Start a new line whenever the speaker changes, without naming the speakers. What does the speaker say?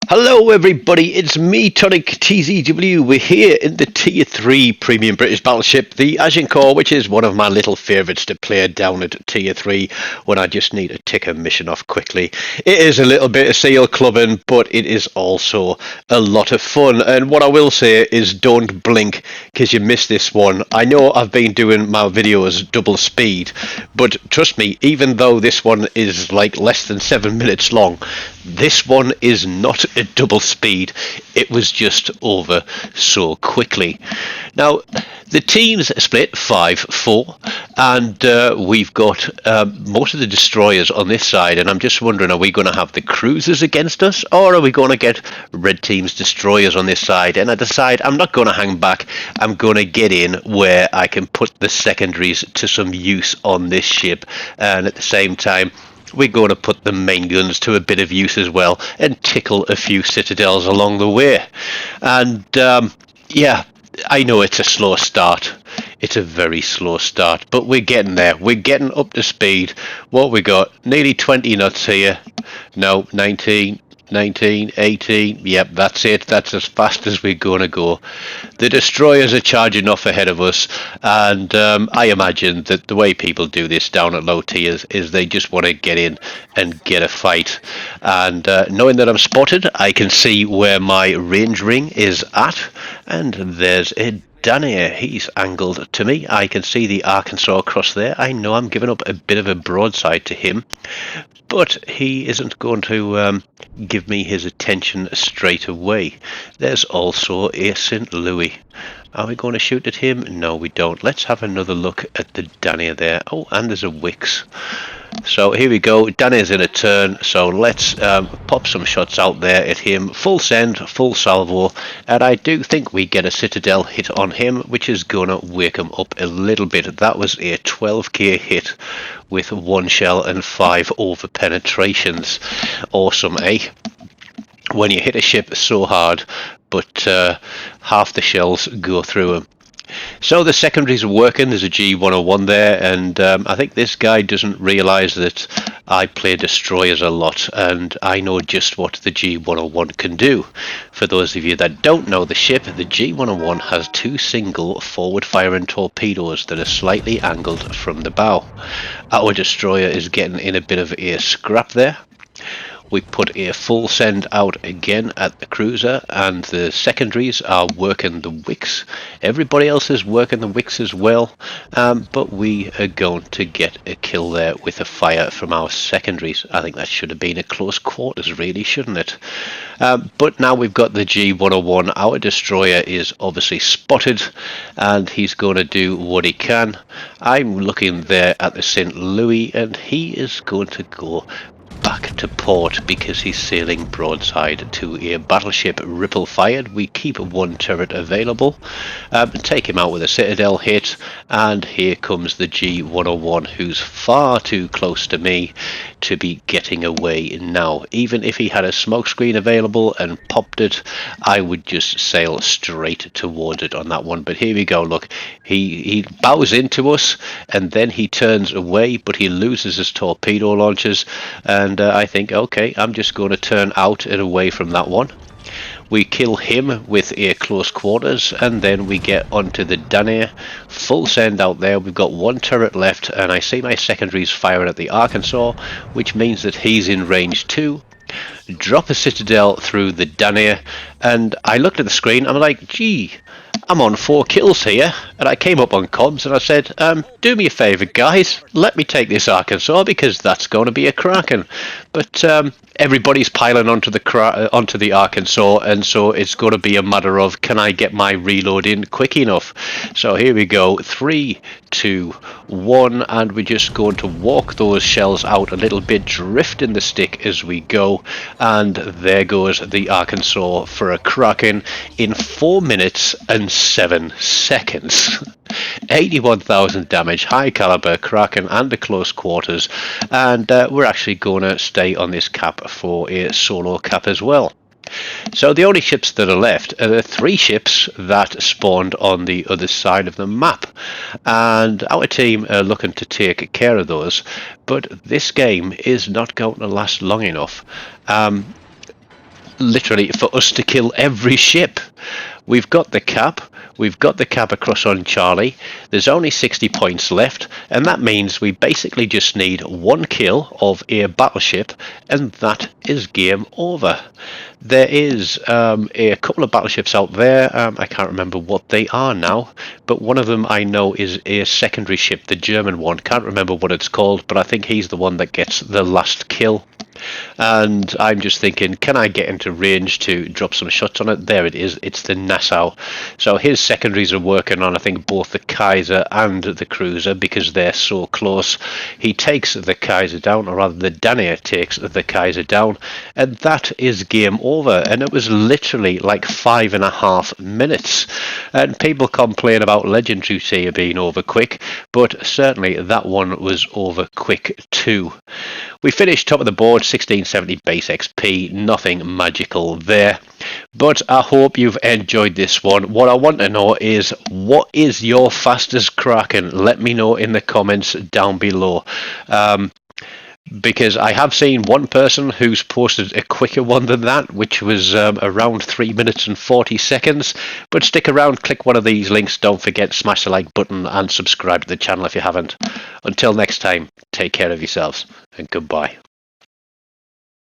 Hello everybody, it's me, TONIK TZW. We're here in the Tier 3 Premium British Battleship, the Agincourt, which is one of my little favourites to play down at Tier 3 when I just need to tick a mission off quickly. It is a little bit of seal clubbing, but it is also a lot of fun. And what I will say is don't blink because you missed this one. I know I've been doing my videos double speed, but trust me, even though this one is like less than 7 minutes long, this one is not a double speed. It was just over so quickly. Now, the teams split 5-4, and we've got most of the destroyers on this side, and I'm just wondering, are we going to have the cruisers against us, or are we going to get red team's destroyers on this side? And I decide I'm not going to hang back. I'm going to get in where I can put the secondaries to some use on this ship, and at the same time we're going to put the main guns to a bit of use as well and tickle a few citadels along the way. And yeah, I know it's a slow start. It's a very slow start, but we're getting there. We're getting up to speed. What we got? Nearly 20 knots here. No, 19, 18. Yep, that's it. That's as fast as we're going to go. The destroyers are charging off ahead of us, and I imagine that the way people do this down at low tiers is they just want to get in and get a fight. And knowing that I'm spotted, I can see where my range ring is at, and there's a Danier. He's angled to me. I can see the Arkansas across there. I know I'm giving up a bit of a broadside to him, but he isn't going to give me his attention straight away. There's also a St. Louis. Are we going to shoot at him? No, we don't. Let's have another look at the Danier there. Oh, and there's a Wix. So here we go. Danny's in a turn, so let's pop some shots out there at him. Full send, full salvo, and I do think we get a Citadel hit on him, which is going to wake him up a little bit. That was a 12k hit with 1 shell and 5 over penetrations. Awesome, eh? When you hit a ship so hard, but half the shells go through him. So the secondaries are working. There's a G101 there, and I think this guy doesn't realise that I play destroyers a lot, and I know just what the G101 can do. For those of you that don't know the ship, the G101 has 2 single forward-firing torpedoes that are slightly angled from the bow. Our destroyer is getting in a bit of a scrap there. We put a full send out again at the cruiser, and the secondaries are working the wicks. Everybody else is working the wicks as well, but we are going to get a kill there with a fire from our secondaries. I think that should have been a close quarters, really, shouldn't it? But now we've got the G101. Our destroyer is obviously spotted, and he's going to do what he can. I'm looking there at the St. Louis, and he is going to go back to port because he's sailing broadside to a battleship ripple fired. We keep 1 turret available, take him out with a Citadel hit, and here comes the G101, who's far too close to me to be getting away now. Even if he had a smokescreen available and popped it, I would just sail straight towards it on that one. But here we go. Look, he bows into us and then he turns away, but he loses his torpedo launchers, and I think, okay, I'm just going to turn out and away from that one. We kill him with a close quarters, and then we get onto the Danier. Full send out there. We've got 1 turret left, and I see my secondaries firing at the Arkansas, which means that he's in range 2. Drop a Citadel through the Danier, and I looked at the screen. I'm like, gee, I'm on 4 kills here. And I came up on comms and I said, do me a favour, guys, let me take this Arkansas because that's going to be a Kraken. But everybody's piling onto the Arkansas, and so it's going to be a matter of, can I get my reload in quick enough? So here we go, 3, 2, 1, and we're just going to walk those shells out a little bit, drifting the stick as we go, and there goes the Arkansas for a Kraken in 4 minutes and 7 seconds. 81,000 damage, high caliber Kraken and a close quarters, and we're actually going to stay on this cap for a solo cap as well. So the only ships that are left are the 3 ships that spawned on the other side of the map, and our team are looking to take care of those, but this game is not going to last long enough. literally for us to kill every ship. We've got the cap. We've got the cap across on Charlie. There's only 60 points left, and that means we basically just need one kill of a battleship, and that is game over. There is a couple of battleships out there. I can't remember what they are now, but one of them I know is a secondary ship, the German one. Can't remember what it's called, but I think he's the one that gets the last kill. And I'm just thinking, can I get into range to drop some shots on it? There it is. It's the Nassau. So his secondaries are working on, I think, both the Kaiser and the cruiser because they're so close. He takes the Kaiser down, or rather the Danair takes the Kaiser down, and that is game over. And it was literally like 5.5 minutes. And people complain about Legendary Tier being over quick, but certainly that one was over quick too. We finished top of the board, 1670 base XP, nothing magical there. But I hope you've enjoyed this one. What I want to know is, what is your fastest Kraken? Let me know in the comments down below. Because I have seen one person who's posted a quicker one than that, which was around 3 minutes and 40 seconds. But stick around, click one of these links. Don't forget, smash the like button and subscribe to the channel if you haven't. Until next time, take care of yourselves and goodbye.